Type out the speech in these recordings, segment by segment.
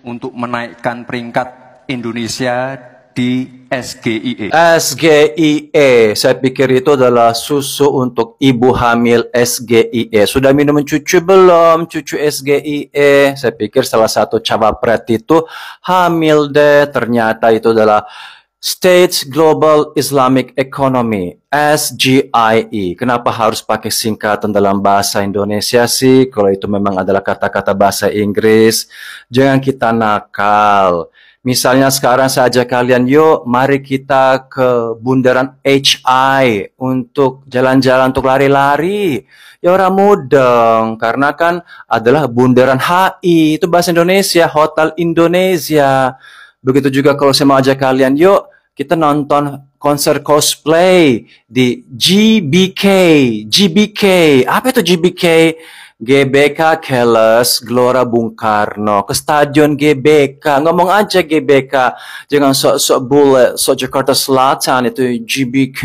untuk menaikkan peringkat Indonesia di SGIE. SGIE, saya pikir itu adalah susu untuk ibu hamil SGIE. Sudah minum cucu belum? Cucu SGIE. Saya pikir salah satu cawapres itu hamil deh. Ternyata itu adalah States Global Islamic Economy, SGIE. Kenapa harus pakai singkatan dalam bahasa Indonesia sih? Kalau itu memang adalah kata-kata bahasa Inggris, jangan kita nakal. Misalnya sekarang saya ajak kalian, yuk mari kita ke bundaran HI untuk jalan-jalan, untuk lari-lari. Ya orang mudeng, karena kan adalah bundaran HI, itu bahasa Indonesia, Hotel Indonesia. Begitu juga kalau saya mau ajak kalian, yuk kita nonton konser cosplay di GBK. GBK, apa itu GBK? GBK Keles Gelora Bung Karno, ke Stadion GBK, ngomong aja GBK, jangan sok-sok bule, sok Jakarta Selatan, itu GBK.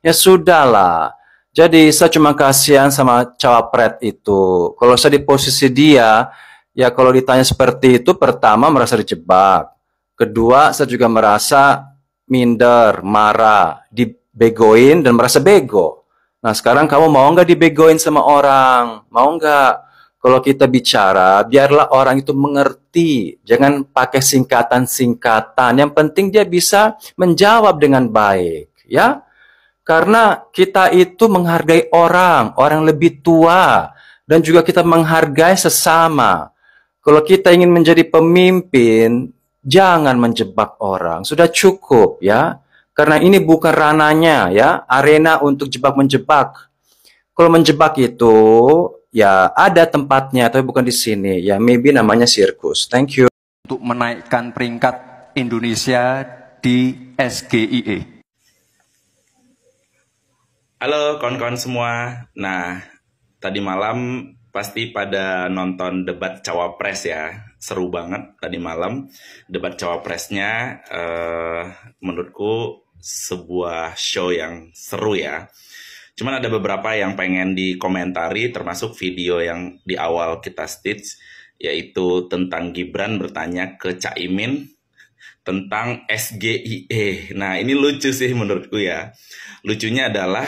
Ya sudahlah. Jadi saya cuma kasihan sama cawapres itu. Kalau saya di posisi dia, ya kalau ditanya seperti itu, pertama merasa dijebak. Kedua, saya juga merasa minder, marah, dibegoin dan merasa bego. Nah, sekarang kamu mau nggak dibegoin sama orang? Mau nggak? Kalau kita bicara, biarlah orang itu mengerti. Jangan pakai singkatan-singkatan. Yang penting dia bisa menjawab dengan baik, ya. Karena kita itu menghargai orang, orang lebih tua, dan juga kita menghargai sesama. Kalau kita ingin menjadi pemimpin, jangan menjebak orang. Sudah cukup, ya. Karena ini bukan rananya, ya, arena untuk jebak-menjebak. Kalau menjebak itu, ya ada tempatnya, tapi bukan di sini. Ya, maybe namanya sirkus. Thank you. Untuk menaikkan peringkat Indonesia di SGIE. Halo kawan-kawan semua. Nah, tadi malam pasti pada nonton debat cawapres ya. Seru banget tadi malam. Debat cawapresnya menurutku sebuah show yang seru ya. Cuman ada beberapa yang pengen dikomentari, termasuk video yang di awal kita stage, yaitu tentang Gibran bertanya ke Caimin tentang SGIE. Nah, ini lucu sih menurutku ya. Lucunya adalah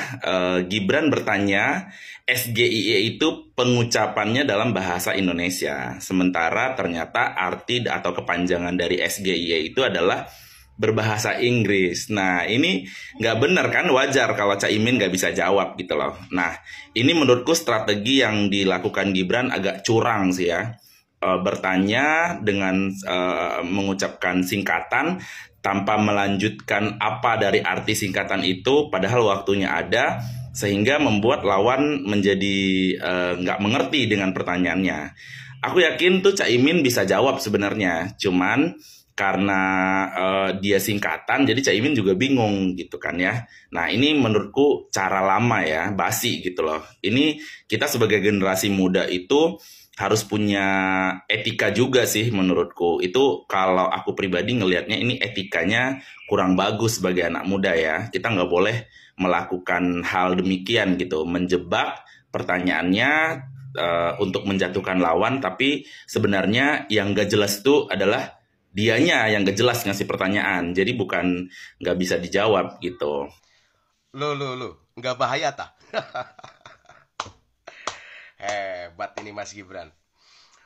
Gibran bertanya SGIE itu pengucapannya dalam bahasa Indonesia. Sementara ternyata arti atau kepanjangan dari SGIE itu adalah berbahasa Inggris. Nah, ini nggak benar kan? Wajar kalau Caimin nggak bisa jawab gitu loh. Nah, ini menurutku strategi yang dilakukan Gibran agak curang sih ya. Bertanya dengan mengucapkan singkatan tanpa melanjutkan apa dari arti singkatan itu, padahal waktunya ada, sehingga membuat lawan menjadi nggak mengerti dengan pertanyaannya. Aku yakin tuh Caimin bisa jawab sebenarnya, cuman karena dia singkatan, jadi Caimin juga bingung gitu kan ya. Nah, ini menurutku cara lama ya, basi gitu loh. Ini kita sebagai generasi muda itu harus punya etika juga sih menurutku. Itu kalau aku pribadi ngelihatnya ini etikanya kurang bagus sebagai anak muda ya. Kita nggak boleh melakukan hal demikian gitu, menjebak pertanyaannya untuk menjatuhkan lawan, tapi sebenarnya yang nggak jelas itu adalah dianya yang nggak jelas ngasih pertanyaan. Jadi bukan nggak bisa dijawab gitu. Lo, nggak bahaya tak? Hebat ini Mas Gibran.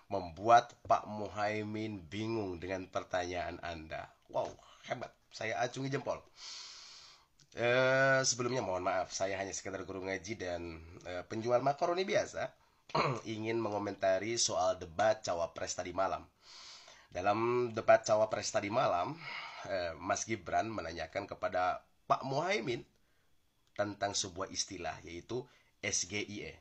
Membuat Pak Muhaimin bingung dengan pertanyaan Anda. Wow, hebat. Saya acungi jempol. Sebelumnya mohon maaf, saya hanya sekedar guru ngaji dan penjual makaroni biasa. Ingin mengomentari soal debat cawapres tadi malam. Dalam debat cawapres tadi malam, Mas Gibran menanyakan kepada Pak Muhaimin tentang sebuah istilah, yaitu SGIE.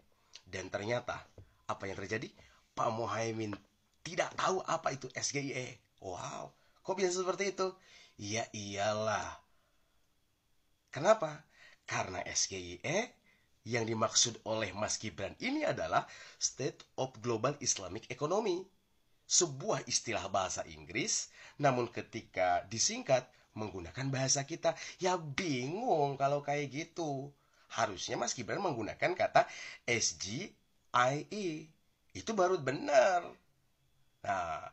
Dan ternyata, apa yang terjadi? Pak Muhaimin tidak tahu apa itu SGIE. Wow, kok bisa seperti itu? Ya iyalah. Kenapa? Karena SGIE yang dimaksud oleh Mas Gibran ini adalah State of Global Islamic Economy. Sebuah istilah bahasa Inggris, namun ketika disingkat menggunakan bahasa kita, ya bingung kalau kayak gitu. Harusnya Mas Gibran menggunakan kata SGIE. Itu baru benar. Nah,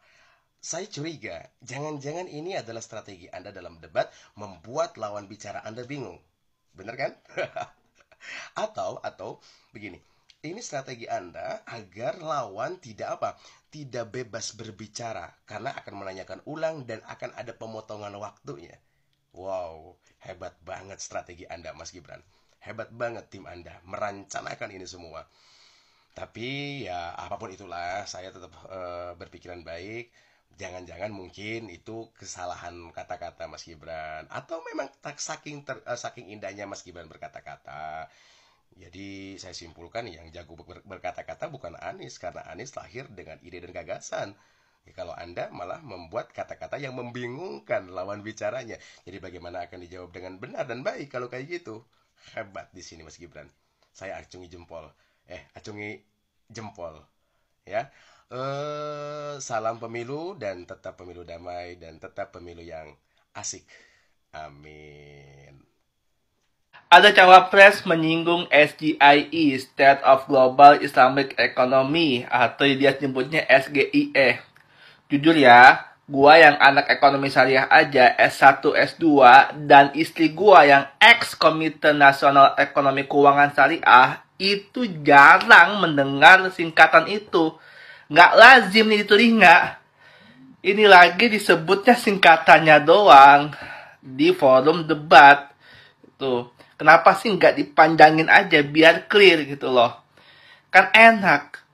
Saya curiga, jangan-jangan ini adalah strategi Anda dalam debat membuat lawan bicara Anda bingung. Bener kan? Atau begini, ini strategi Anda agar lawan tidak bebas berbicara karena akan menanyakan ulang dan akan ada pemotongan waktunya. Wow, hebat banget strategi Anda, Mas Gibran. Hebat banget tim Anda merencanakan ini semua. Tapi ya apapun itulah, saya tetap berpikiran baik. Jangan-jangan mungkin itu kesalahan kata-kata Mas Gibran, atau memang saking indahnya Mas Gibran berkata-kata. Jadi saya simpulkan yang jago berkata-kata bukan Anies, karena Anies lahir dengan ide dan gagasan. Ya, kalau Anda malah membuat kata-kata yang membingungkan lawan bicaranya. Jadi bagaimana akan dijawab dengan benar dan baik kalau kayak gitu? Hebat di sini Mas Gibran. Saya acungi jempol. Acungi jempol. Ya. Salam pemilu dan tetap pemilu damai dan tetap pemilu yang asik. Amin. Ada cawapres menyinggung SGIE, State of Global Islamic Economy, atau dia nyebutnya SGIE. Jujur ya, gua yang anak ekonomi syariah aja, S1, S2, dan istri gua yang ex-Komite Nasional Ekonomi Keuangan Syariah, itu jarang mendengar singkatan itu. Nggak lazim nih di telinga. Ini lagi disebutnya singkatannya doang di forum debat. Tuh, kenapa sih nggak dipanjangin aja biar clear gitu loh? Kan enak.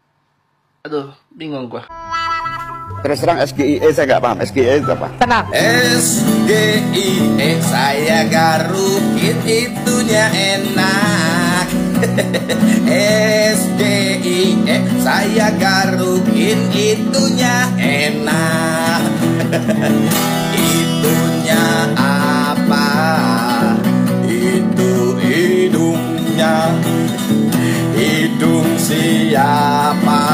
Aduh, bingung gua. Terus terang SGIE saya nggak paham. SGIE itu apa? Tenang. SGIE saya garukin itunya enak. SGIE saya garukin itunya enak. Itunya apa? Itu hidungnya. Hidung siapa?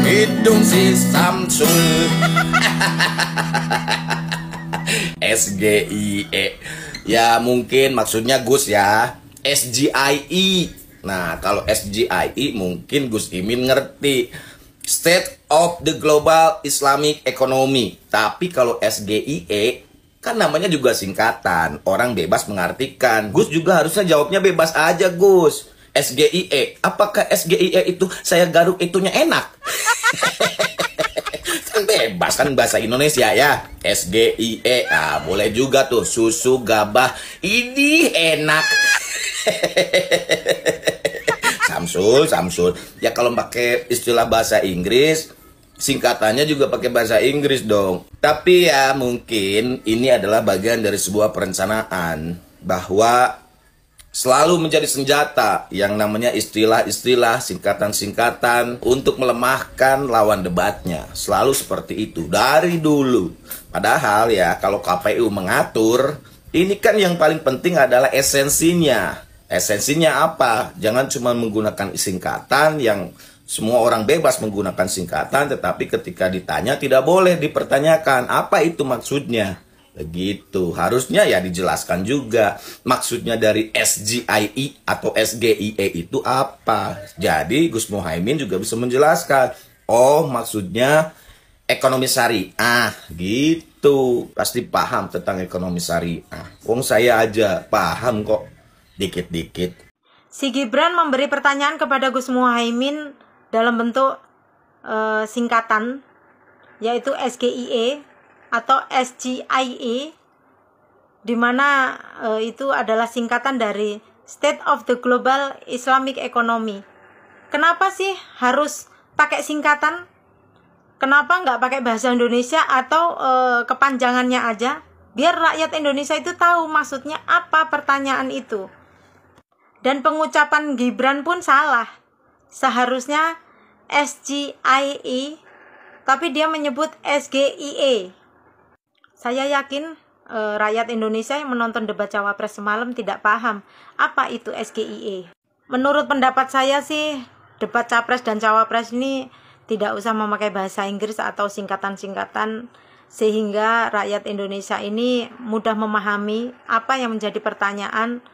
Hidung si Samsul. SGIE. Ya mungkin maksudnya Gus ya. SGIE. Nah, kalau SGIE mungkin Gus Imin ngerti. State of the Global Islamic Economy. Tapi kalau SGIE kan namanya juga singkatan. Orang bebas mengartikan. Gus juga harusnya jawabnya bebas aja, Gus. SGIE. Apakah SGIE itu saya garuk itunya enak? Kan bebas kan bahasa Indonesia ya. SGIE. Ah, boleh juga tuh susu gabah. Ini enak. Samsul. Ya kalau pakai istilah bahasa Inggris, singkatannya juga pakai bahasa Inggris dong. Tapi ya mungkin ini adalah bagian dari sebuah perencanaan bahwa selalu menjadi senjata yang namanya istilah-istilah, singkatan-singkatan untuk melemahkan lawan debatnya. Selalu seperti itu dari dulu. Padahal ya kalau KPU mengatur, ini kan yang paling penting adalah esensinya. Esensinya apa? Jangan cuma menggunakan singkatan yang semua orang bebas menggunakan singkatan, tetapi ketika ditanya tidak boleh dipertanyakan apa itu maksudnya. Begitu. Harusnya ya dijelaskan juga maksudnya dari SGIE atau SGIE itu apa. Jadi Gus Muhaimin juga bisa menjelaskan. Oh, maksudnya ekonomi syariah gitu. Pasti paham tentang ekonomi syariah. Wong saya aja paham kok dikit-dikit. Si Gibran memberi pertanyaan kepada Gus Muhaimin dalam bentuk singkatan, yaitu SGIE atau SGIE, di mana itu adalah singkatan dari State of the Global Islamic Economy. Kenapa sih harus pakai singkatan? Kenapa nggak pakai bahasa Indonesia atau kepanjangannya aja? Biar rakyat Indonesia itu tahu maksudnya apa pertanyaan itu. Dan pengucapan Gibran pun salah. Seharusnya SGIE, tapi dia menyebut SGIE. Saya yakin rakyat Indonesia yang menonton debat Cawapres semalam tidak paham apa itu SGIE. Menurut pendapat saya sih, debat Capres dan Cawapres ini tidak usah memakai bahasa Inggris atau singkatan-singkatan, sehingga rakyat Indonesia ini mudah memahami apa yang menjadi pertanyaan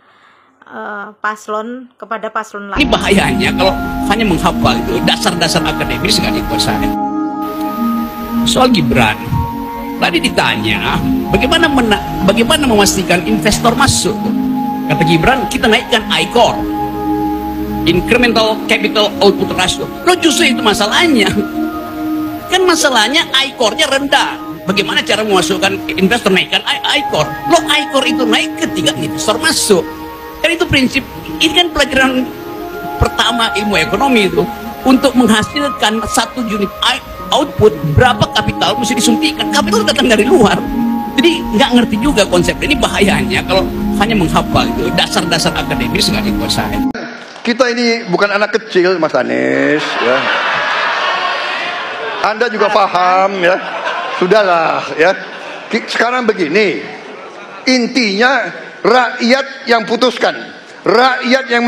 paslon kepada paslon lain. Ini bahayanya kalau hanya menghafal itu dasar-dasar akademis nggak dikuasai. soal Gibran. Tadi ditanya, bagaimana memastikan investor masuk? Kata Gibran, kita naikkan ICOR, Incremental Capital Output Ratio. Lo justru itu masalahnya. Kan masalahnya ICOR-nya rendah. Bagaimana cara memasukkan investor naikkan ICOR? Lo ICOR itu naik ketika investor masuk. Kan itu prinsip, ini kan pelajaran pertama ilmu ekonomi itu. Untuk menghasilkan satu unit output, berapa kapital mesti disuntikan. Kapital datang dari luar. Jadi nggak ngerti juga konsep ini. Bahayanya kalau hanya menghafal itu dasar-dasar akademis nggak dikuasai. Kita ini bukan anak kecil, Mas Anies, ya. Anda juga paham, ya. Sudahlah, ya. Sekarang begini, intinya rakyat yang putuskan, rakyat yang